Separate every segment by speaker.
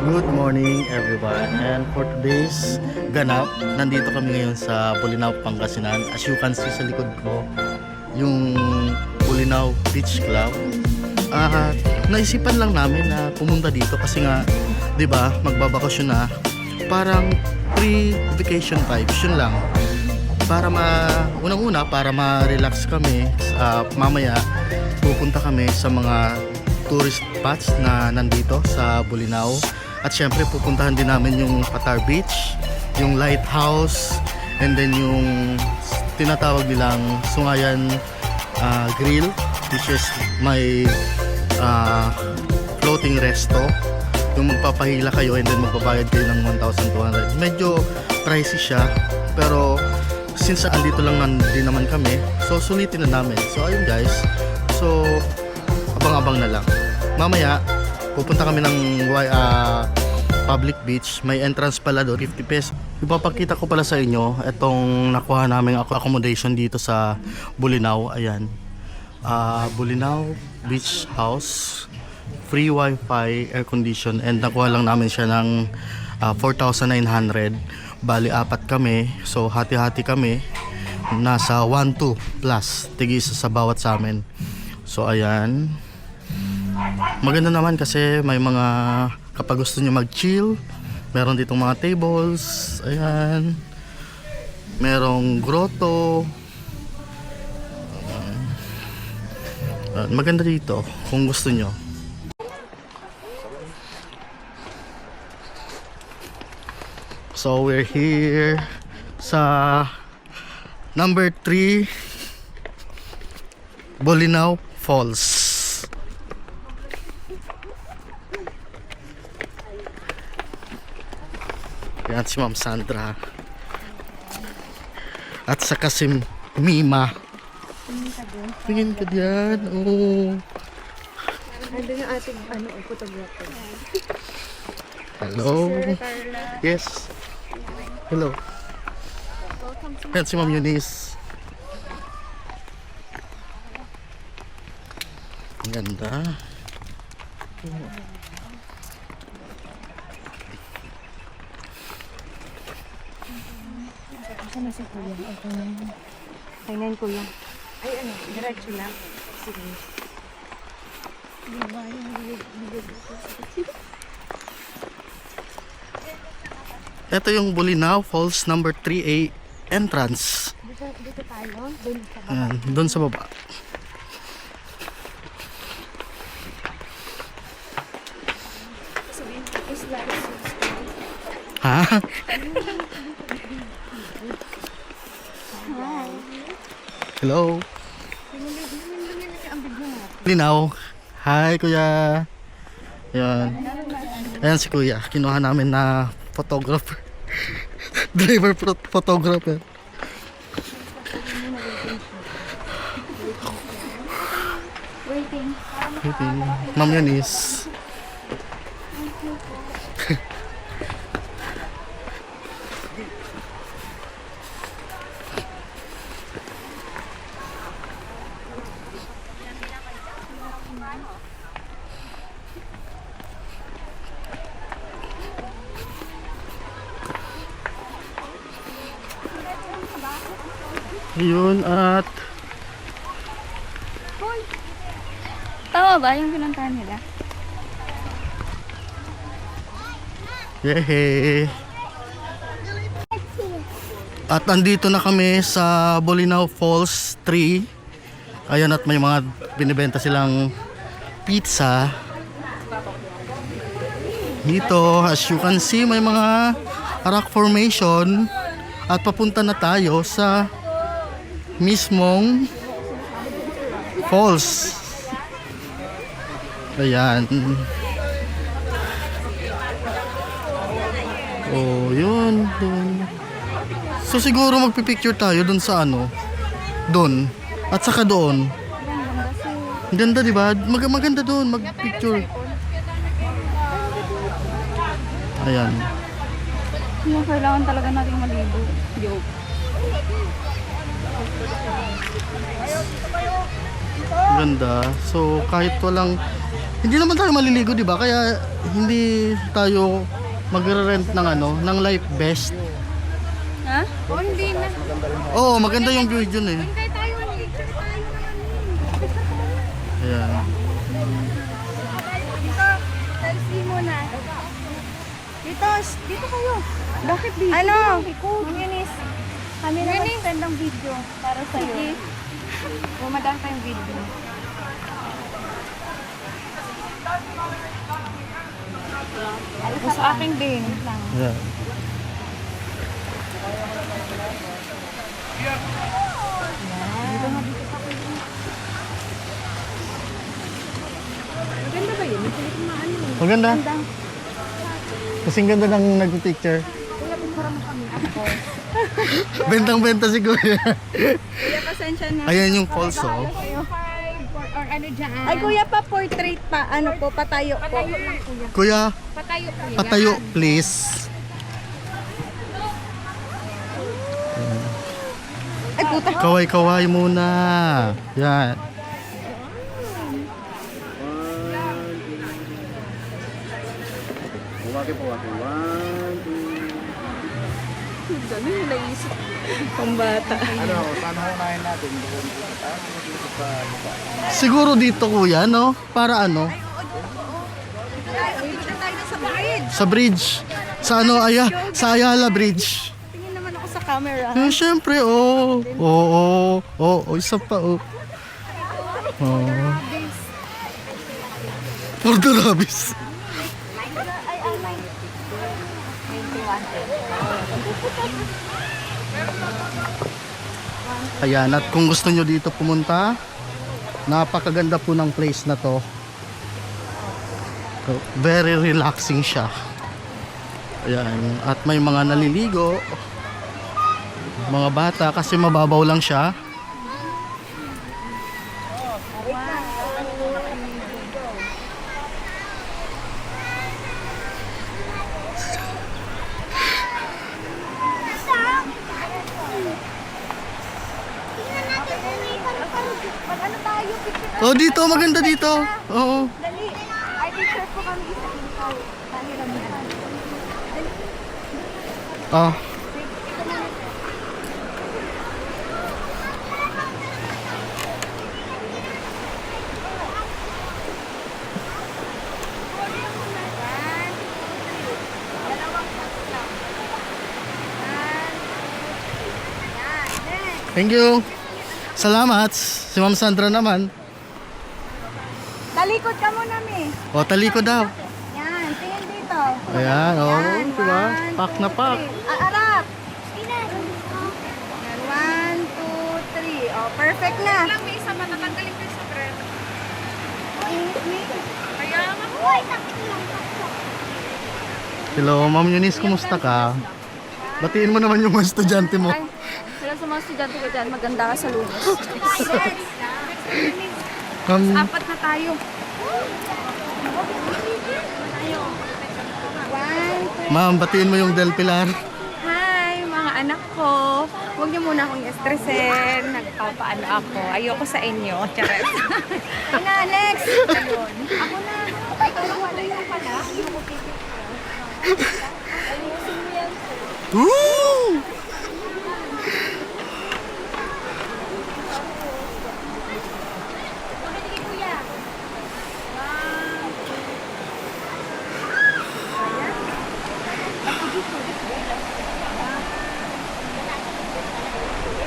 Speaker 1: Good morning everyone, and for today's ganap, nandito kami ngayon sa Bolinao, Pangasinan. As you can see sa likod ko, yung Bolinao Beach Club. Naisipan lang namin na pumunta dito kasi nga, 'di ba, magbabakasyon na. Parang pre-vacation vibes, yun lang. Para unang-una para ma-relax kami. Mamaya pupunta kami sa mga tourist spots na nandito sa Bolinao. At syempre pupuntahan din namin yung Patar Beach, yung Lighthouse, and then yung tinatawag nilang Sungayan Grill, which is may floating resto. Yung magpapahila kayo and then magbabayad kayo ng 1,200. Medyo pricey siya, pero since andito lang din naman kami, so sulitin na namin. So ayun guys, so abang-abang na lang. Mamaya pupunta kami ng public beach. May entrance pala doon, 50 pesos. Ipapakita ko pala sa inyo itong nakuha namin accommodation dito sa Bolinao. Ayan, Bolinao Beach House, free wifi, air condition, and nakuha lang namin siya ng 4,900. Bali apat kami, so hati-hati kami. Nasa 1-2 plus tig-isa sa bawat sa amin. So ayan, maganda naman kasi may mga, kapag gusto nyo mag-chill, meron ditong mga tables. Ayan, merong grotto. Maganda dito kung gusto nyo. So we're here sa number 3 Bolinao Falls. Yan si Ma'am Sandra. At saka si Mima. Tingin ka diyan. Oh.
Speaker 2: Ando yung ating photographer.
Speaker 1: Hello. Yes. Hello. Yan si Ma'am Eunice. Ang ganda.
Speaker 2: Saan na si Kuya? Tingnan Kuya. Ay diretso lang. Sige.
Speaker 1: Ito yung Bolinao Falls number 3A entrance.
Speaker 2: Dito tayo. Doon sa baba.
Speaker 1: Ayan, doon sa baba. Ha? Hello. Bolinao. Hi Kuya. Ayan. Ayan si Kuya. Kinuha namin na photographer. Driver photographer.
Speaker 2: Waiting.
Speaker 1: Ma'am Eunice. Yun at
Speaker 2: Tama ba yung pinuntahan nila?
Speaker 1: yehey. At andito na kami sa Bolinao Falls 3. Ayan, at may mga binibenta silang pizza dito. As you can see, may mga rock formation. At papunta na tayo sa mismong falls. Ayan. Oh, yun. Dun. So siguro magpipicture tayo dun sa doon. At saka doon. Ang ganda, di ba? Maganda doon magpicture. Ayan.
Speaker 2: Yung kailangan talaga nating maligo. Joke.
Speaker 1: Ganda. So kahit walang Hindi naman tayo maliligo, di ba? Kaya hindi tayo magre-rent ng ng life vest.
Speaker 2: Ha? O hindi na.
Speaker 1: Oo, maganda yung view dun eh.
Speaker 2: Hindi tayo. Picture tayo naman eh.
Speaker 1: Ayan.
Speaker 2: Dito, selfie muna. Dito kayo. Bakit dito? Ano? Ma'am Eunice, kami na mag-send ng video para sa'yo. Sige. Bumadaan pa yung video. Sa akin din.
Speaker 1: Ayan.
Speaker 2: Maganda ba yun? Hindi ko maano.
Speaker 1: Maganda. Kasing ganda ng nag-picture.
Speaker 2: Kuya, picture mo kami. Ako.
Speaker 1: Bentang-benta si Kuya.
Speaker 2: Kuya, pasensya na.
Speaker 1: Ayan yung falls oh.
Speaker 2: Or ano dyan? Ay, kuya pa, portrait pa. Ano po, patayo po. Patayo lang, kuya.
Speaker 1: Kuya,
Speaker 2: Patayo po.
Speaker 1: patayo please.
Speaker 2: Ay, puta.
Speaker 1: Kaway-kaway muna. Yan.
Speaker 2: Dami yung naisip. Pambata.
Speaker 1: Siguro dito kuya, no? Para ano?
Speaker 2: Dito tayo sa bridge.
Speaker 1: Sa bridge. Sa sa Ayala Bridge.
Speaker 2: Tingin naman ako sa camera.
Speaker 1: Eh, syempre, oo. Oo, oo, isa pa, oh. Oh. For the rabbis.
Speaker 2: Ay, may 21.
Speaker 1: Ayan, at kung gusto nyo dito pumunta, napakaganda po ng place na to. So, very relaxing siya. Ayan, at may mga naliligo, mga bata kasi mababaw lang siya.
Speaker 2: Mag-ano tayo, picture
Speaker 1: Oh, dito, maganda dito. Oo.
Speaker 2: Dali. Ay, picture po kami isa. Taniramihan.
Speaker 1: Oh. Thank you. Salamat. Si Ma'am Sandra naman.
Speaker 2: Talikod ka muna, Mi.
Speaker 1: O, taliko daw.
Speaker 2: Yan, tingin dito.
Speaker 1: Ayan, oh,
Speaker 2: Yan,
Speaker 1: diba?
Speaker 2: one,
Speaker 1: Pak na pak.
Speaker 2: Arap. Yan, 1, 2, 3. Oh, perfect na. Lang, may isa pa natanggalin ko yung secret. Kaya nga. Uy, sakto lang.
Speaker 1: Hello, Ma'am Eunice, kumusta ka? Batiin mo naman yung mga estudyante mo.
Speaker 2: Ay, sila sa mga estudyante ko dyan, maganda ka sa lunas. Apat na tayo.
Speaker 1: Ma'am, batiin mo yung Del Pilar.
Speaker 2: Hi, mga anak ko. Huwag niyo muna akong i-stressin. Nagpapaano ako. Ayoko sa inyo. Charet. Na, next. Ayun. Ako na. Ikaw lang wala yung pala. Ayoko pipit. Ayusin mo yan.
Speaker 1: Woo!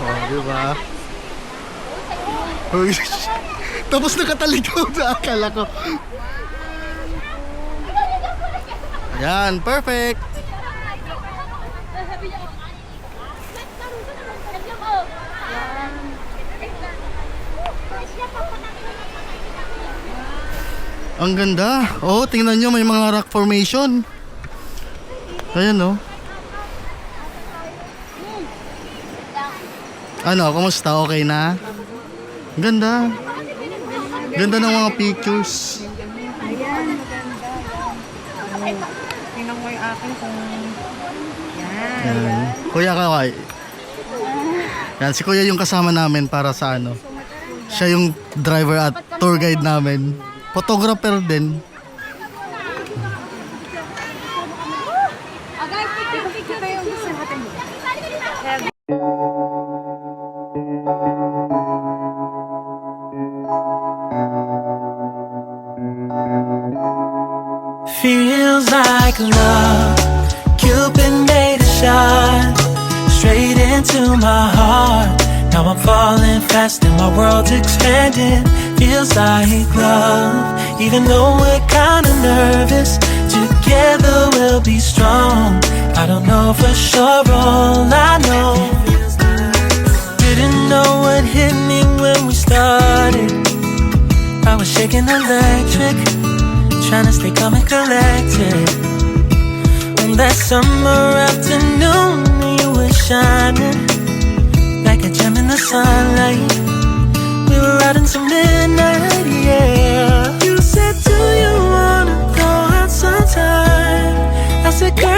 Speaker 1: Oh, diba? Uy, tapos nakatalikod sa akala ko. Yan, perfect. Ang ganda. Oh, tingnan nyo, may mga rock formation. Ayan, oh. Ano, kumusta? Okay na? Ganda. Ganda ng mga pictures.
Speaker 2: Ayan, maganda. Tingnan mo yung akin kung... Yan.
Speaker 1: Yan. Kuya Kawai. Yan, si Kuya yung kasama namin para sa ano. Siya yung driver at tour guide namin. photographer din.
Speaker 2: Guys, picture kayo yung gusto natin mo.
Speaker 3: Feels like love. Cupid made a shot straight into my heart. Now I'm falling fast and my world's expanding. Feels like love. Even though we're kinda nervous, together we'll be strong. I don't know for sure, all I know. Didn't know what hit me when we started. I was shaking electric, trying to stay calm and collected. On that summer afternoon, you were shining like a gem in the sunlight. We were out until midnight, yeah. You said, do you wanna go out sometime? I said, go